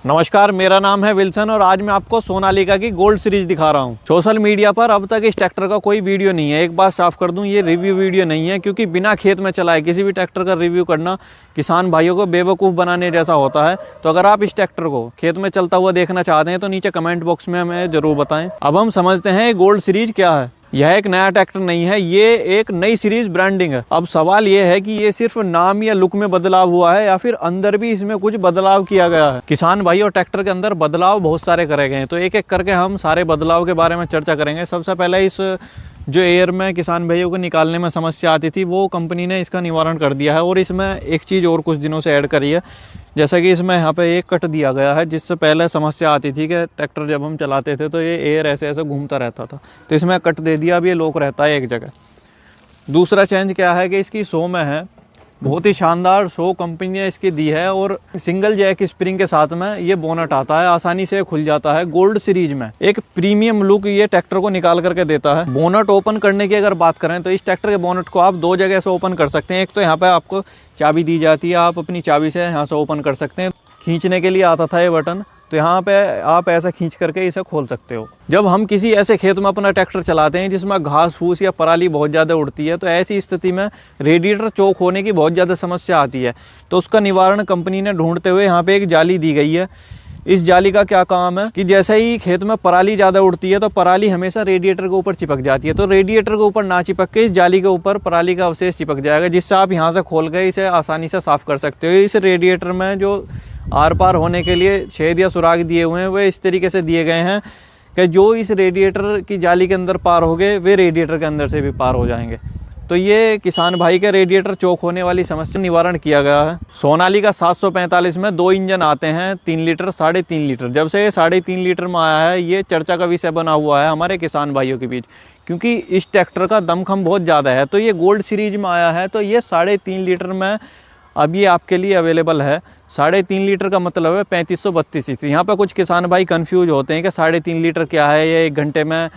नमस्कार, मेरा नाम है विल्सन और आज मैं आपको सोनालिका की गोल्ड सीरीज दिखा रहा हूं। सोशल मीडिया पर अब तक इस ट्रैक्टर का कोई वीडियो नहीं है। एक बात साफ कर दूं, ये रिव्यू वीडियो नहीं है, क्योंकि बिना खेत में चलाए किसी भी ट्रैक्टर का रिव्यू करना किसान भाइयों को बेवकूफ़ बनाने जैसा होता है। तो अगर आप इस ट्रैक्टर को खेत में चलता हुआ देखना चाहते हैं तो नीचे कमेंट बॉक्स में हमें ज़रूर बताएं। अब हम समझते हैं गोल्ड सीरीज क्या है। यह एक नया ट्रैक्टर नहीं है, ये एक नई सीरीज ब्रांडिंग है। अब सवाल ये है कि ये सिर्फ नाम या लुक में बदलाव हुआ है या फिर अंदर भी इसमें कुछ बदलाव किया गया है। किसान भाई और ट्रैक्टर के अंदर बदलाव बहुत सारे करे गए हैं, तो एक एक करके हम सारे बदलाव के बारे में चर्चा करेंगे। सबसे पहले इस जो एयर में किसान भाइयों को निकालने में समस्या आती थी, वो कंपनी ने इसका निवारण कर दिया है। और इसमें एक चीज़ और कुछ दिनों से ऐड करी है, जैसा कि इसमें यहाँ पे एक कट दिया गया है, जिससे पहले समस्या आती थी कि ट्रैक्टर जब हम चलाते थे तो ये एयर ऐसे ऐसे घूमता रहता था, तो इसमें कट दे दिया। अब ये लॉक रहता है एक जगह। दूसरा चेंज क्या है कि इसकी शो में है, बहुत ही शानदार शो कंपनी ने इसकी दी है। और सिंगल जैक स्प्रिंग के साथ में ये बोनट आता है, आसानी से खुल जाता है। गोल्ड सीरीज में एक प्रीमियम लुक ये ट्रैक्टर को निकाल करके देता है। बोनट ओपन करने की अगर बात करें तो इस ट्रैक्टर के बोनट को आप दो जगह से ओपन कर सकते हैं। एक तो यहाँ पे आपको चाबी दी जाती है, आप अपनी चाबी से यहाँ से ओपन कर सकते हैं। खींचने के लिए आता था ये बटन, तो यहाँ पे आप ऐसा खींच करके इसे खोल सकते हो। जब हम किसी ऐसे खेत में अपना ट्रैक्टर चलाते हैं जिसमें घास फूस या पराली बहुत ज़्यादा उड़ती है, तो ऐसी स्थिति में रेडिएटर चोक होने की बहुत ज़्यादा समस्या आती है। तो उसका निवारण कंपनी ने ढूंढते हुए यहाँ पे एक जाली दी गई है। इस जाली का क्या काम है कि जैसे ही खेत में पराली ज़्यादा उड़ती है तो पराली हमेशा रेडिएटर के ऊपर चिपक जाती है, तो रेडिएटर के ऊपर ना चिपक के इस जाली के ऊपर पराली का अवशेष चिपक जाएगा, जिससे आप यहाँ से खोल के इसे आसानी से साफ़ कर सकते हो। इस रेडिएटर में जो आर पार होने के लिए छेद या सुराग दिए हुए हैं, वे इस तरीके से दिए गए हैं कि जो इस रेडिएटर की जाली के अंदर पार हो गए, वे रेडिएटर के अंदर से भी पार हो जाएंगे। तो ये किसान भाई के रेडिएटर चोक होने वाली समस्या निवारण किया गया है। सोनालिका 745 में 2 इंजन आते हैं, 3 लीटर 3.5 लीटर। जब से ये 3.5 लीटर में आया है, ये चर्चा का विषय बना हुआ है हमारे किसान भाइयों के बीच, क्योंकि इस ट्रैक्टर का दमखम बहुत ज़्यादा है। तो ये गोल्ड सीरीज में आया है, तो ये 3.5 लीटर में अब ये आपके लिए अवेलेबल है। 3.5 लीटर का मतलब है 3532 सीसी। यहाँ पर कुछ किसान भाई कंफ्यूज होते हैं कि 3.5 लीटर क्या है, ये 1 घंटे में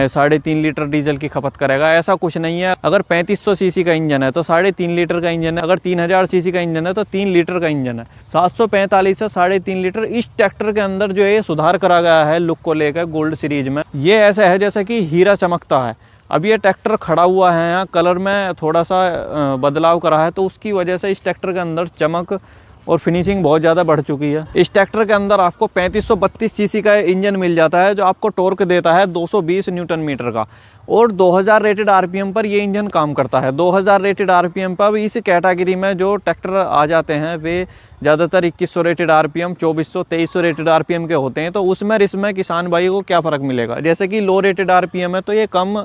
3.5 लीटर डीजल की खपत करेगा। ऐसा कुछ नहीं है। अगर 3500 सीसी का इंजन है तो 3.5 लीटर का इंजन है, अगर 3000 सीसी का इंजन है तो 3 लीटर का इंजन है। 745 से 3.5 लीटर इस ट्रैक्टर के अंदर जो है सुधार करा गया है लुक को लेकर गोल्ड सीरीज में। ये ऐसा है जैसा कि हीरा चमकता है। अब ये ट्रैक्टर खड़ा हुआ है, यहाँ कलर में थोड़ा सा बदलाव करा है, तो उसकी वजह से इस ट्रैक्टर के अंदर चमक और फिनिशिंग बहुत ज़्यादा बढ़ चुकी है। इस ट्रैक्टर के अंदर आपको 3532 सीसी का इंजन मिल जाता है, जो आपको टॉर्क देता है 220 न्यूटन मीटर का, और 2000 रेटेड आरपीएम पर ये इंजन काम करता है। 2000 रेटेड आरपीएम पर इस कैटेगरी में जो ट्रैक्टर आ जाते हैं वे ज़्यादातर 2100 रेटेड आरपीएम, 2400, 2300 रेटेड आरपीएम के होते हैं। तो उसमें इसमें किसान भाइयों को क्या फ़र्क मिलेगा? जैसे कि लो रेटेड आरपीएम है तो ये कम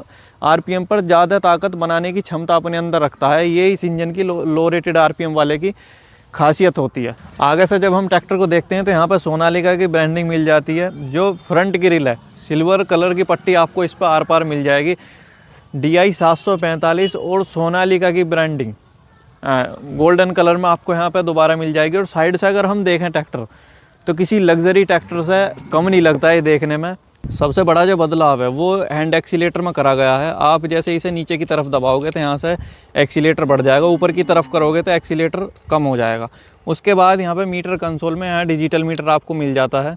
आरपीएम पर ज़्यादा ताकत बनाने की क्षमता अपने अंदर रखता है। ये इस इंजन की लो रेटेड आरपीएम वाले की खासियत होती है। आगे से जब हम ट्रैक्टर को देखते हैं तो यहाँ पर सोनालिका की ब्रांडिंग मिल जाती है। जो फ्रंट ग्रिल है, सिल्वर कलर की पट्टी आपको इस पर आर पार मिल जाएगी। DI 745 और सोनालिका की ब्रांडिंग गोल्डन कलर में आपको यहाँ पे दोबारा मिल जाएगी। और साइड से अगर हम देखें ट्रैक्टर, तो किसी लग्जरी ट्रैक्टर से कम नहीं लगता है देखने में। सबसे बड़ा जो बदलाव है वो हैंड एक्सीलेटर में करा गया है। आप जैसे इसे नीचे की तरफ दबाओगे तो यहाँ से एक्सीलेटर बढ़ जाएगा, ऊपर की तरफ करोगे तो एक्सीलेटर कम हो जाएगा। उसके बाद यहाँ पे मीटर कंसोल में यहाँ डिजिटल मीटर आपको मिल जाता है,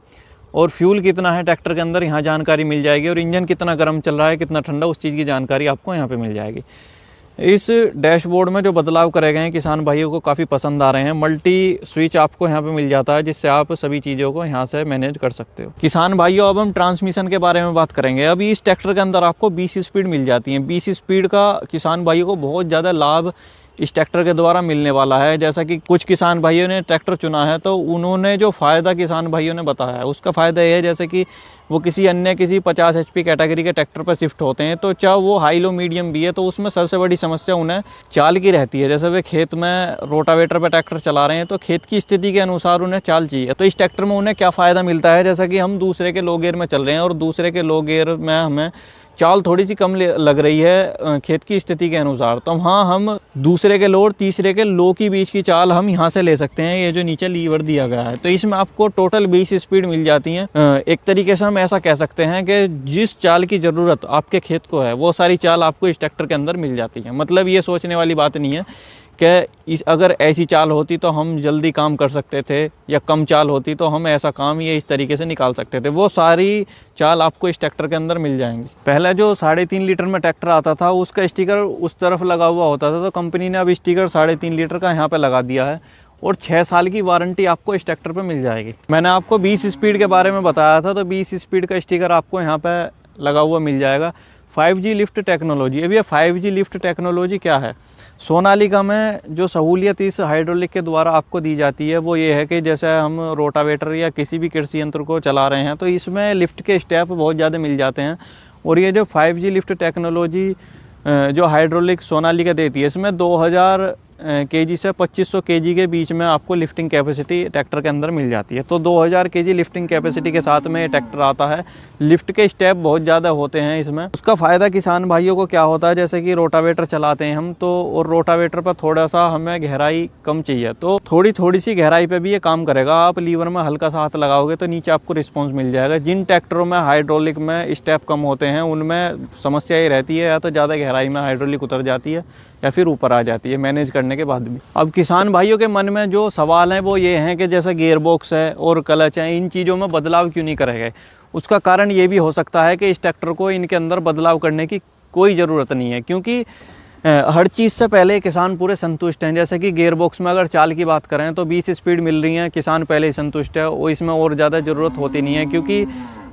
और फ्यूल कितना है ट्रैक्टर के अंदर यहाँ जानकारी मिल जाएगी, और इंजन कितना गर्म चल रहा है, कितना ठंडा, उस चीज़ की जानकारी आपको यहाँ पर मिल जाएगी। इस डैशबोर्ड में जो बदलाव करे गए हैं किसान भाइयों को काफ़ी पसंद आ रहे हैं। मल्टी स्विच आपको यहाँ पे मिल जाता है, जिससे आप सभी चीज़ों को यहाँ से मैनेज कर सकते हो। किसान भाइयों, अब हम ट्रांसमिशन के बारे में बात करेंगे। अभी इस ट्रैक्टर के अंदर आपको 20 स्पीड मिल जाती है। 20 स्पीड का किसान भाइयों को बहुत ज़्यादा लाभ इस ट्रैक्टर के द्वारा मिलने वाला है। जैसा कि कुछ किसान भाइयों ने ट्रैक्टर चुना है, तो उन्होंने जो फ़ायदा किसान भाइयों ने बताया है, उसका फ़ायदा ये है जैसे कि वो किसी 50 HP कैटेगरी के ट्रैक्टर पर शिफ्ट होते हैं, तो चाहे वो हाई लो मीडियम भी है, तो उसमें सबसे बड़ी समस्या उन्हें चाल की रहती है। जैसे वे खेत में रोटावेटर पर ट्रैक्टर चला रहे हैं, तो खेत की स्थिति के अनुसार उन्हें चाल चाहिए। तो इस ट्रैक्टर में उन्हें क्या फ़ायदा मिलता है, जैसा कि हम दूसरे के लो गियर में चल रहे हैं और दूसरे के लो गियर में हमें चाल थोड़ी सी कम लग रही है खेत की स्थिति के अनुसार, तो हाँ, हम दूसरे के लो और तीसरे के लो की बीच की चाल हम यहाँ से ले सकते हैं। ये जो नीचे लीवर दिया गया है, तो इसमें आपको टोटल 20 स्पीड मिल जाती हैं। एक तरीके से हम ऐसा कह सकते हैं कि जिस चाल की ज़रूरत आपके खेत को है, वो सारी चाल आपको इस ट्रैक्टर के अंदर मिल जाती है। मतलब ये सोचने वाली बात नहीं है कि अगर ऐसी चाल होती तो हम जल्दी काम कर सकते थे, या कम चाल होती तो हम ऐसा काम ये इस तरीके से निकाल सकते थे। वो सारी चाल आपको इस ट्रैक्टर के अंदर मिल जाएंगी। पहले जो 3.5 लीटर में ट्रैक्टर आता था उसका स्टिकर उस तरफ लगा हुआ होता था, तो कंपनी ने अब स्टिकर 3.5 लीटर का यहाँ पे लगा दिया है और 6 साल की वारंटी आपको इस ट्रैक्टर पे मिल जाएगी। मैंने आपको 20 स्पीड के बारे में बताया था, तो 20 स्पीड का स्टिकर आपको यहाँ पे लगा हुआ मिल जाएगा। 5G lift technology. अब ये 5G लिफ्ट टेक्नोलॉजी क्या है? सोनालिका में जो सहूलियत इस हाइड्रोलिक के द्वारा आपको दी जाती है वो ये है कि जैसे हम रोटावेटर या किसी भी कृषि यंत्र को चला रहे हैं तो इसमें लिफ्ट के स्टेप बहुत ज़्यादा मिल जाते हैं। और ये जो 5G लिफ्ट टेक्नोलॉजी जो हाइड्रोलिक सोनालिका देती है, इसमें 2000 kg से 2500 kg के बीच में आपको लिफ्टिंग कैपेसिटी ट्रैक्टर के अंदर मिल जाती है। तो 2000 kg लिफ्टिंग कैपेसिटी के साथ में ये ट्रैक्टर आता है। लिफ्ट के स्टेप बहुत ज़्यादा होते हैं इसमें। उसका फ़ायदा किसान भाइयों को क्या होता है, जैसे कि रोटावेटर चलाते हैं हम तो, और रोटावेटर पर थोड़ा सा हमें गहराई कम चाहिए तो थोड़ी सी गहराई पर भी ये काम करेगा। आप लीवर में हल्का सा हाथ लगाओगे तो नीचे आपको रिस्पॉन्स मिल जाएगा। जिन ट्रैक्टरों में हाइड्रोलिक में स्टेप कम होते हैं उनमें समस्या ये रहती है, या तो ज़्यादा गहराई में हाइड्रोलिक उतर जाती है या फिर ऊपर आ जाती है मैनेज करने के बाद भी। अब किसान भाइयों के मन में जो सवाल हैं वो ये हैं कि जैसे गियर बॉक्स है और क्लच है, इन चीज़ों में बदलाव क्यों नहीं करे गए? उसका कारण ये भी हो सकता है कि इस ट्रैक्टर को इनके अंदर बदलाव करने की कोई ज़रूरत नहीं है, क्योंकि हर चीज़ से पहले किसान पूरे संतुष्ट हैं। जैसे कि गियर बॉक्स में अगर चाल की बात करें तो 20 स्पीड मिल रही है, किसान पहले ही संतुष्ट है, वो इसमें और ज़्यादा ज़रूरत होती नहीं है, क्योंकि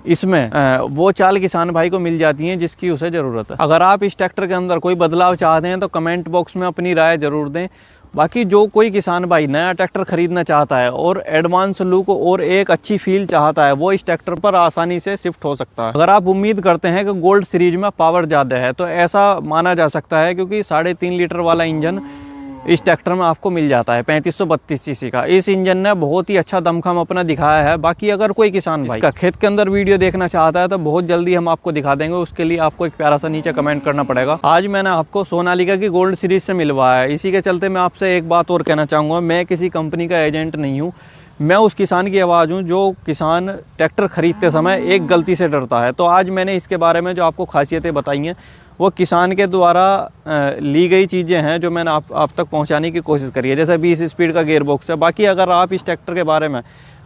इसमें वो चाल किसान भाई को मिल जाती हैं जिसकी उसे ज़रूरत है। अगर आप इस ट्रैक्टर के अंदर कोई बदलाव चाहते हैं तो कमेंट बॉक्स में अपनी राय ज़रूर दें। बाकी जो कोई किसान भाई नया ट्रैक्टर ख़रीदना चाहता है और एडवांस लुक और एक अच्छी फील चाहता है, वो इस ट्रैक्टर पर आसानी से शिफ्ट हो सकता है। अगर आप उम्मीद करते हैं कि गोल्ड सीरीज में पावर ज़्यादा है तो ऐसा माना जा सकता है, क्योंकि 3.5 लीटर वाला इंजन इस ट्रैक्टर में आपको मिल जाता है 3532 सीसी का। इस इंजन ने बहुत ही अच्छा दमखम अपना दिखाया है। बाकी अगर कोई किसान भाई इसका खेत के अंदर वीडियो देखना चाहता है तो बहुत जल्दी हम आपको दिखा देंगे। उसके लिए आपको एक प्यारा सा नीचे कमेंट करना पड़ेगा। आज मैंने आपको सोनालिका की गोल्ड सीरीज से मिलवाया है। इसी के चलते मैं आपसे एक बात और कहना चाहूँगा, मैं किसी कंपनी का एजेंट नहीं हूँ, मैं उस किसान की आवाज़ हूँ जो किसान ट्रैक्टर खरीदते समय एक गलती से डरता है। तो आज मैंने इसके बारे में जो आपको खासियतें बताई हैं वो किसान के द्वारा ली गई चीज़ें हैं जो मैंने आप तक पहुंचाने की कोशिश करी है। जैसे 20 स्पीड का गियर बॉक्स है। बाकी अगर आप इस ट्रैक्टर के बारे में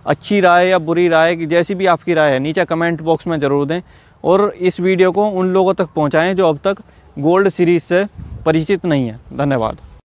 अच्छी राय या बुरी राय, जैसी भी आपकी राय है, नीचे कमेंट बॉक्स में ज़रूर दें और इस वीडियो को उन लोगों तक पहुँचाएँ जो अब तक गोल्ड सीरीज़ से परिचित नहीं है। धन्यवाद।